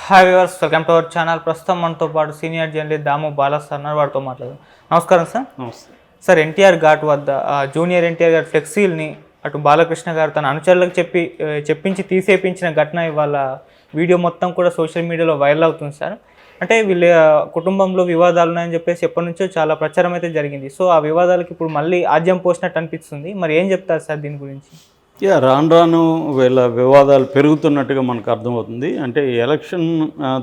Hi viewers, welcome to our channel. ప్రస్తుతం మనతో పాటు సీనియర్ జర్నలిస్ట్ దాము బాలాస్ అన్నారు, వాడితో మాట్లాడదాం. నమస్కారం సార్. నమస్తే సార్, ఎన్టీఆర్ ఘాట్ వద్ద జూనియర్ ఎన్టీఆర్ గారి ఫ్లెక్సీల్ని అటు బాలకృష్ణ గారు తన అనుచరులకు చెప్పించి తీసేపించిన ఘటన ఇవాళ వీడియో మొత్తం కూడా సోషల్ మీడియాలో వైరల్ అవుతుంది సార్. అంటే వీళ్ళ కుటుంబంలో వివాదాలు ఉన్నాయని చెప్పేసి ఎప్పటి నుంచో చాలా ప్రచారం అయితే జరిగింది. సో ఆ వివాదాలకు ఇప్పుడు మళ్ళీ ఆజ్యం పోసినట్టు అనిపిస్తుంది. మరి ఏం చెప్తారు సార్ దీని గురించి? రాను రాను వీళ్ళ వివాదాలు పెరుగుతున్నట్టుగా మనకు అర్థమవుతుంది. అంటే ఎలక్షన్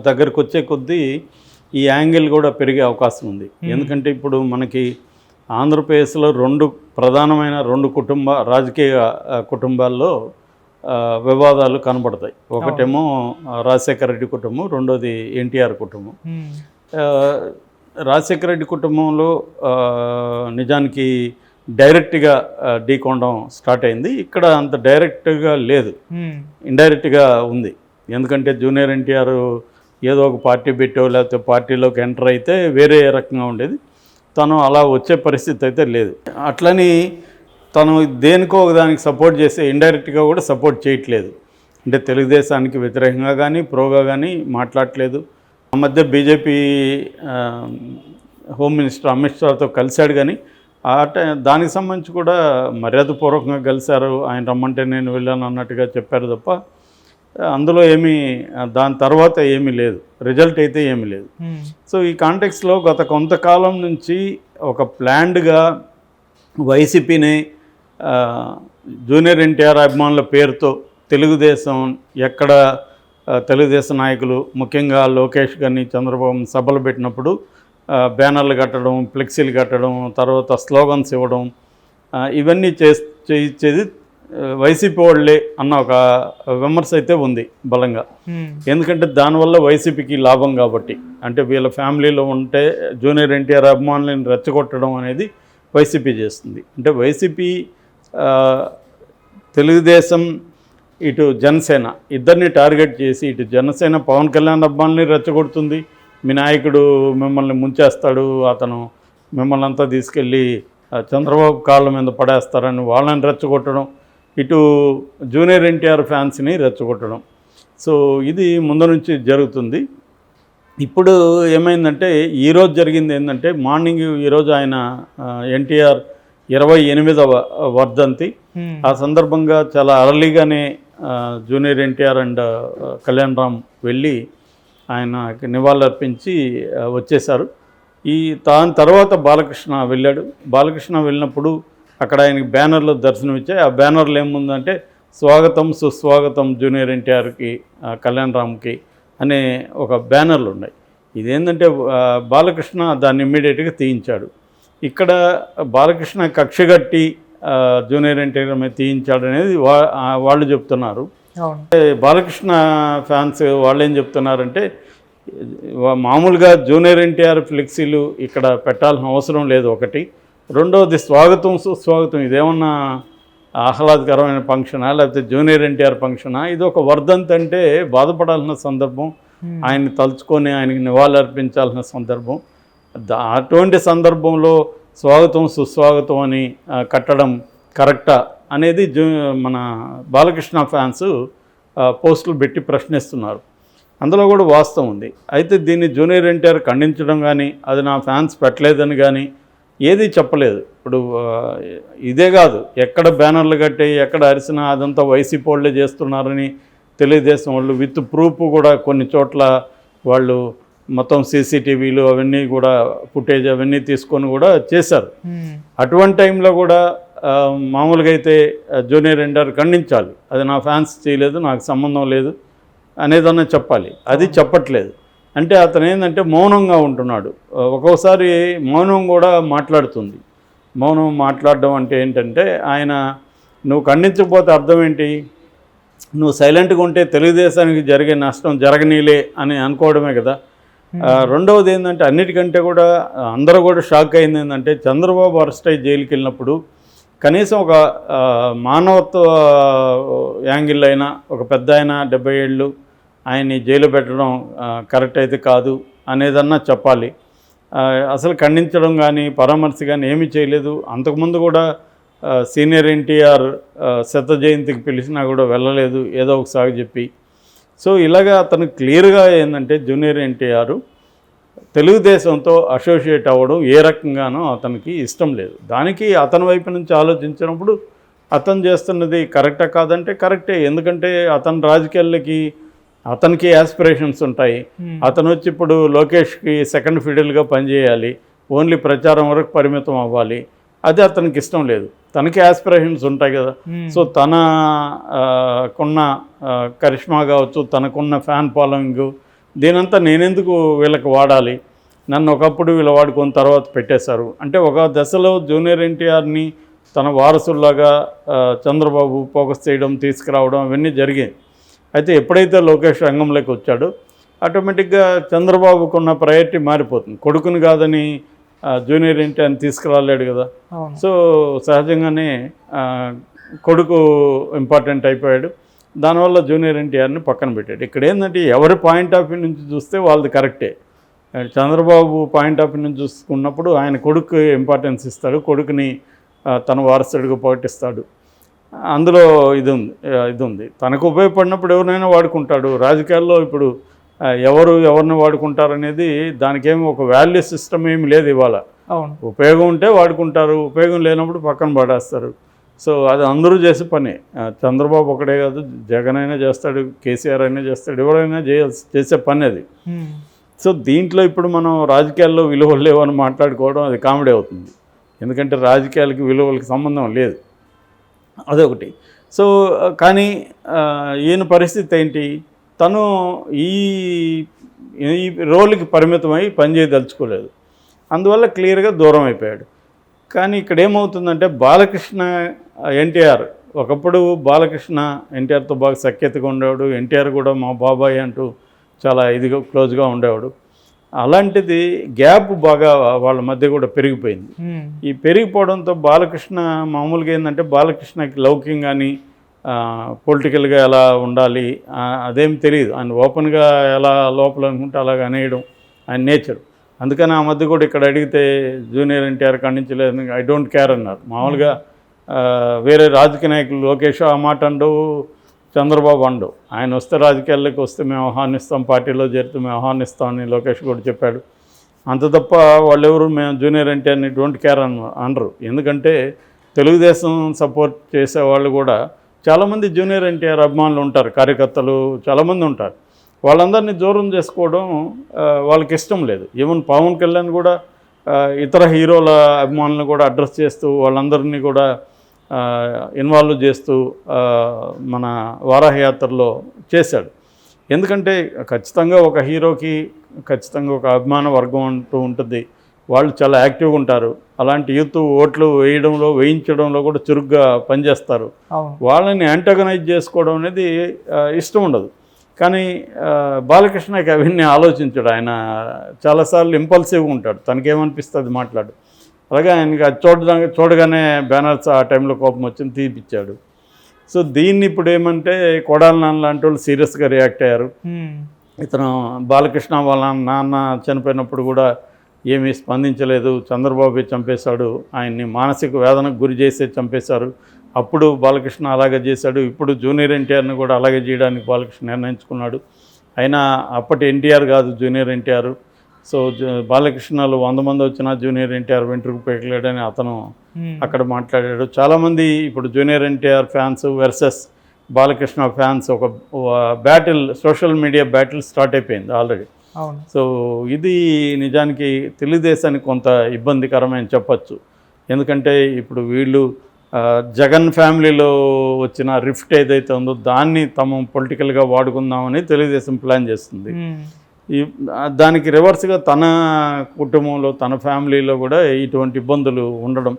దగ్గరకు వచ్చే కొద్దీ ఈ యాంగిల్ కూడా పెరిగే అవకాశం ఉంది. ఎందుకంటే ఇప్పుడు మనకి ఆంధ్రప్రదేశ్లో ప్రధానమైన రెండు రాజకీయ కుటుంబాల్లో వివాదాలు కనబడతాయి. ఒకటేమో రాజశేఖర రెడ్డి కుటుంబం, రెండోది ఎన్టీఆర్ కుటుంబం. రాజశేఖర రెడ్డి కుటుంబంలో నిజానికి డైరెక్ట్గా ఢీకొనడం స్టార్ట్ అయింది. ఇక్కడ అంత డైరెక్ట్గా లేదు, ఇండైరెక్ట్గా ఉంది. ఎందుకంటే జూనియర్ ఎన్టీఆర్ ఏదో ఒక పార్టీ పెట్టో లేకపోతే పార్టీలోకి ఎంటర్ అయితే వేరే రకంగా ఉండేది. తను అలా వచ్చే పరిస్థితి అయితే లేదు. అట్లని తను దేనికో ఒకదానికి సపోర్ట్ చేస్తే ఇండైరెక్ట్గా కూడా సపోర్ట్ చేయట్లేదు. అంటే తెలుగుదేశానికి వ్యతిరేకంగా కానీ ప్రోగా కానీ మాట్లాడట్లేదు. ఆ మధ్య బీజేపీ హోమ్ మినిస్టర్ అమిత్ షాతో కలిశాడు, కానీ దానికి సంబంధించి కూడా మర్యాదపూర్వకంగా కలిశారు. ఆయన రమ్మంటే నేను వెళ్ళాను అన్నట్టుగా చెప్పారు తప్ప అందులో దాని తర్వాత ఏమీ లేదు, రిజల్ట్ అయితే ఏమీ లేదు. సో ఈ కాంటెక్స్లో గత కొంతకాలం నుంచి ఒక ప్లాన్డ్గా వైసీపీని జూనియర్ ఎన్టీఆర్ అభిమానుల పేరుతో తెలుగుదేశం ఎక్కడ తెలుగుదేశం నాయకులు ముఖ్యంగా లోకేష్ గారిని చంద్రబాబు సభలు పెట్టినప్పుడు బ్యానర్లు కట్టడం, ఫ్లెక్సీలు కట్టడం, తర్వాత స్లోగన్స్ ఇవ్వడం, ఇవన్నీ చేసేది వైసీపీ వాళ్ళే అన్న ఒక విమర్శ అయితే ఉంది బలంగా. ఎందుకంటే దానివల్ల వైసీపీకి లాభం కాబట్టి. అంటే వీళ్ళ ఫ్యామిలీలో ఉంటే జూనియర్ ఎన్టీఆర్ అభిమానులను రెచ్చగొట్టడం అనేది వైసీపీ చేస్తుంది. అంటే వైసీపీ తెలుగుదేశం ఇటు జనసేన ఇద్దరిని టార్గెట్ చేసి ఇటు జనసేన పవన్ కళ్యాణ్ అభిమానుల్ని రెచ్చగొడుతుంది. మీ నాయకుడు మిమ్మల్ని ముంచేస్తాడు, అతను మిమ్మల్ని అంతా తీసుకెళ్ళి చంద్రబాబు కాళ్ళ మీద పడేస్తారని వాళ్ళని రెచ్చగొట్టడం, ఇటు జూనియర్ ఎన్టీఆర్ ఫ్యాన్స్ని రెచ్చగొట్టడం. సో ఇది ముందు నుంచి జరుగుతుంది. ఇప్పుడు ఏమైందంటే ఈరోజు జరిగింది ఏంటంటే మార్నింగ్ ఈరోజు ఆయన ఎన్టీఆర్ 28వ వర్ధంతి. ఆ సందర్భంగా చాలా అర్లీగానే జూనియర్ ఎన్టీఆర్ అండ్ కళ్యాణ్ రామ్ వెళ్ళి ఆయనకి నివాళులర్పించి వచ్చేశారు. దాని తర్వాత బాలకృష్ణ వెళ్ళాడు. బాలకృష్ణ వెళ్ళినప్పుడు అక్కడ ఆయనకి బ్యానర్లు దర్శనమిచ్చాయి. ఆ బ్యానర్లు ఏముందంటే స్వాగతం సుస్వాగతం జూనియర్ ఎన్టీఆర్కి కళ్యాణ్ రామ్కి అనే ఒక బ్యానర్లు ఉన్నాయి. ఇదేంటంటే బాలకృష్ణ దాన్ని ఇమ్మీడియట్గా తీయించాడు. ఇక్కడ బాలకృష్ణ కక్షగట్టి జూనియర్ ఎన్టీఆర్ మీద తీయించాడు అనేది వాళ్ళు చెప్తున్నారు. బాలకృష్ణ ఫ్యాన్స్ వాళ్ళు ఏం చెప్తున్నారంటే మామూలుగా జూనియర్ ఎన్టీఆర్ ఫ్లెక్సీలు ఇక్కడ పెట్టాల్సిన అవసరం లేదు ఒకటి. రెండవది స్వాగతం సుస్వాగతం ఇదేమన్నా ఆహ్లాదకరమైన ఫంక్షనా లేకపోతే జూనియర్ ఎన్టీఆర్ ఫంక్షనా? ఇది ఒక వర్ధంతి అంటే బాధపడాల్సిన సందర్భం, ఆయన్ని తలుచుకొని ఆయనకి నివాళులర్పించాల్సిన సందర్భం. అటువంటి సందర్భంలో స్వాగతం సుస్వాగతం అని కట్టడం కరెక్టా అనేది మన బాలకృష్ణ ఫ్యాన్స్ పోస్టులు పెట్టి ప్రశ్నిస్తున్నారు. అందులో కూడా వాస్తవం ఉంది. అయితే దీన్ని జూనియర్ ఎన్టీఆర్ ఖండించడం కానీ అది నా ఫ్యాన్స్ పెట్టలేదని కానీ ఏది చెప్పలేదు. ఇప్పుడు ఇదే కాదు, ఎక్కడ బ్యానర్లు కట్టి ఎక్కడ అరిసినా అదంతా వైసీపీ వాళ్ళే చేస్తున్నారని తెలుగుదేశం వాళ్ళు విత్ ప్రూఫ్ కూడా కొన్ని చోట్ల వాళ్ళు మొత్తం సీసీటీవీలు అవన్నీ కూడా ఫుటేజ్ అవన్నీ తీసుకొని కూడా చేశారు. అటువంటి టైంలో కూడా మామూలుగా అయితే జూనియర్ ఎన్టీఆర్ ఖండించాలి, అది నా ఫ్యాన్స్ చేయలేదు, నాకు సంబంధం లేదు అనేదన్నా చెప్పాలి. అది చెప్పట్లేదు. అంటే అతను ఏంటంటే మౌనంగా ఉంటున్నాడు. ఒక్కోసారి మౌనం కూడా మాట్లాడుతుంది. మౌనం మాట్లాడడం అంటే ఏంటంటే ఆయన నువ్వు ఖండించకపోతే అర్థం ఏంటి? నువ్వు సైలెంట్గా ఉంటే తెలుగుదేశానికి జరిగే నష్టం జరగనీలే అని అనుకోవడమే కదా. రెండవది ఏంటంటే అన్నిటికంటే కూడా అందరూ కూడా షాక్ అయింది ఏంటంటే చంద్రబాబు అరెస్ట్ అయ్యి జైలుకి వెళ్ళినప్పుడు కనీసం ఒక మానవత్వ యాంగిల్ అయినా ఒక పెద్ద ఆయన 70 ఏళ్ళు ఆయన్ని జైలు పెట్టడం కరెక్ట్ అయితే కాదు అనేదన్నా చెప్పాలి. అసలు ఖండించడం కానీ పరామర్శ కానీ ఏమీ చేయలేదు. అంతకుముందు కూడా సీనియర్ ఎన్టీఆర్ శత జయంతికి పిలిచినా కూడా వెళ్ళలేదు, ఏదో ఒకసారి చెప్పి. సో ఇలాగా అతను క్లియర్గా ఏంటంటే జూనియర్ ఎన్టీఆర్ తెలుగుదేశంతో అసోసియేట్ అవ్వడం ఏ రకంగానో అతనికి ఇష్టం లేదు. దానికి అతని వైపు నుంచి ఆలోచించినప్పుడు అతను చేస్తున్నది కరెక్టా కాదంటే కరెక్టే. ఎందుకంటే అతను రాజకీయాలకి అతనికి యాస్పిరేషన్స్ ఉంటాయి. అతను వచ్చి ఇప్పుడు లోకేష్కి సెకండ్ ఫిడిల్గా పనిచేయాలి, ఓన్లీ ప్రచారం వరకు పరిమితం అవ్వాలి, అది అతనికి ఇష్టం లేదు. తనకి యాస్పిరేషన్స్ ఉంటాయి కదా. సో తనకున్న కరిష్మా కావచ్చు, తనకున్న ఫ్యాన్ ఫాలోయింగ్, దీనంతా నేనెందుకు వీళ్ళకి వాడాలి, నన్ను ఒకప్పుడు వీళ్ళు వాడుకొని తర్వాత పెట్టేశారు అంటే ఒక దశలో జూనియర్ ఎన్టీఆర్ని తన వారసుల్లాగా చంద్రబాబు ఫోకస్ చేయడం, తీసుకురావడం ఇవన్నీ జరిగాయి. అయితే ఎప్పుడైతే లోకేష్ రంగంలోకి వచ్చాడో ఆటోమేటిక్గా చంద్రబాబుకున్న ప్రయారిటీ మారిపోతుంది. కొడుకుని కాదని జూనియర్ ఎన్టీఆర్ని తీసుకురాలేడు కదా. సో సహజంగానే కొడుకు ఇంపార్టెంట్ అయిపోయాడు. దానివల్ల జూనియర్ ఎన్టీఆర్ని పక్కన పెట్టాడు. ఇక్కడ ఏంటంటే ఎవరి పాయింట్ ఆఫ్ వ్యూ నుంచి చూస్తే వాళ్ళది కరెక్టే. చంద్రబాబు పాయింట్ ఆఫ్ వ్యూ నుంచి చూసుకున్నప్పుడు ఆయన కొడుకు ఇంపార్టెన్స్ ఇస్తాడు, కొడుకుని తన వారసుడిగా ప్రకటిస్తాడు. అందులో ఇది ఉంది తనకు ఉపయోగపడినప్పుడు ఎవరినైనా వాడుకుంటాడు. రాజకీయాల్లో ఇప్పుడు ఎవరిని వాడుకుంటారనేది దానికేమి ఒక వాల్యూ సిస్టమ్ ఏమి లేదు ఇవాళ. ఉపయోగం ఉంటే వాడుకుంటారు, ఉపయోగం లేనప్పుడు పక్కన పడేస్తారు. సో అది అందరూ చేసే పని. చంద్రబాబు ఒకటే కాదు, జగన్ అయినా చేస్తాడు, కేసీఆర్ అయినా చేస్తాడు, ఎవరైనా చేసే పని అది. సో దీంట్లో ఇప్పుడు మనం రాజకీయాల్లో విలువలు లేవని మాట్లాడుకోవడం అది కామెడీ అవుతుంది. ఎందుకంటే రాజకీయాలకి విలువలకి సంబంధం లేదు, అదొకటి. సో కానీ ఈయన పరిస్థితి ఏంటి, తను ఈ రోల్కి పరిమితమై పనిచేయదలుచుకోలేదు, అందువల్ల క్లియర్గా దూరం అయిపోయాడు. కానీ ఇక్కడ ఏమవుతుందంటే బాలకృష్ణ ఎన్టీఆర్, ఒకప్పుడు బాలకృష్ణ ఎన్టీఆర్తో బాగా సఖ్యతగా ఉండేవాడు, ఎన్టీఆర్ కూడా మా బాబాయ్ అంటూ చాలా ఇదిగా క్లోజ్గా ఉండేవాడు. అలాంటిది గ్యాప్ బాగా వాళ్ళ మధ్య కూడా పెరిగిపోయింది. ఈ పెరిగిపోవడంతో బాలకృష్ణ మామూలుగా ఏంటంటే బాలకృష్ణకి లౌకింగ్ కానీ పొలిటికల్గా ఎలా ఉండాలి అదేం తెలియదు. ఆయన ఓపెన్గా ఎలా లోపల అనుకుంటే అలాగ అనేయడం ఆయన నేచర్. అందుకని ఆ మధ్య కూడా ఇక్కడ అడిగితే జూనియర్ ఎన్టీఆర్ ఖండించలేదు, ఐ డోంట్ కేర్ అన్నారు. మామూలుగా వేరే రాజకీయ నాయకులు లోకేష్ ఆ మాట అండవు, చంద్రబాబు అండు, ఆయన వస్తే రాజకీయాల్లోకి వస్తే మేము ఆహ్వానిస్తాం, పార్టీలో చేరితే మేము ఆహ్వానిస్తామని లోకేష్ కూడా చెప్పాడు. అంత తప్ప వాళ్ళెవరు మేము జూనియర్ ఎన్టీఆర్ని డోంట్ కేర్ అనరు. ఎందుకంటే తెలుగుదేశం సపోర్ట్ చేసేవాళ్ళు కూడా చాలామంది జూనియర్ ఎన్టీఆర్ అభిమానులు ఉంటారు, కార్యకర్తలు చాలామంది ఉంటారు. వాళ్ళందరినీ దూరం చేసుకోవడం వాళ్ళకి ఇష్టం లేదు. ఈవెన్ పవన్ కళ్యాణ్ కూడా ఇతర హీరోల అభిమానులను కూడా అడ్రస్ చేస్తూ వాళ్ళందరినీ కూడా ఇన్వాల్వ్ చేస్తూ మన వారాహయాత్రలో చేశాడు. ఎందుకంటే ఖచ్చితంగా ఒక హీరోకి ఖచ్చితంగా ఒక అభిమాన వర్గం అంటూ ఉంటుంది, వాళ్ళు చాలా యాక్టివ్గా ఉంటారు. అలాంటి యూత్ ఓట్లు వేయించడంలో కూడా చురుగ్గా పనిచేస్తారు. వాళ్ళని యాంటగనైజ్ చేసుకోవడం అనేది ఇష్టం ఉండదు. కానీ బాలకృష్ణకి అవన్నీ ఆలోచించాడు. ఆయన చాలాసార్లు ఇంపల్సివ్గా ఉంటాడు, తనకేమనిపిస్తుంది మాట్లాడు. అలాగే ఆయనకి అది చూడగానే బ్యానర్స్ ఆ టైంలో కోపం వచ్చింది, తీపిచ్చాడు. సో దీన్ని ఇప్పుడు ఏమంటే కొడాలి నాన్న లాంటి వాళ్ళు సీరియస్గా రియాక్ట్ అయ్యారు. ఇతను బాలకృష్ణ వాళ్ళ నాన్న చనిపోయినప్పుడు కూడా ఏమీ స్పందించలేదు, చంద్రబాబు చంపేశాడు, ఆయన్ని మానసిక వేదనకు గురి చేసే చంపేశారు. అప్పుడు బాలకృష్ణ అలాగే చేశాడు, ఇప్పుడు జూనియర్ ఎన్టీఆర్ని కూడా అలాగే చేయడానికి బాలకృష్ణ నిర్ణయించుకున్నాడు. అయినా అప్పటి ఎన్టీఆర్ కాదు జూనియర్ ఎన్టీఆర్. సో బాలకృష్ణలో 100 మంది వచ్చినా జూనియర్ ఎన్టీఆర్ వెంట్రుకు పెట్టలేడని అతను అక్కడ మాట్లాడాడు. చాలామంది ఇప్పుడు junior NTR fans versus Balakrishna fans ఒక battle, social media battle start అయిపోయింది ఆల్రెడీ. సో ఇది నిజానికి తెలుగుదేశానికి కొంత ఇబ్బందికరమని చెప్పచ్చు. ఎందుకంటే ఇప్పుడు వీళ్ళు జగన్ ఫ్యామిలీలో వచ్చిన రిఫ్ట్ ఏదైతే ఉందో దాన్ని తమ పొలిటికల్గా వాడుకుందామని తెలుగుదేశం ప్లాన్ చేస్తుంది. దానికి రివర్స్గా తన కుటుంబంలో తన ఫ్యామిలీలో కూడా ఇటువంటి ఇబ్బందులు ఉండడం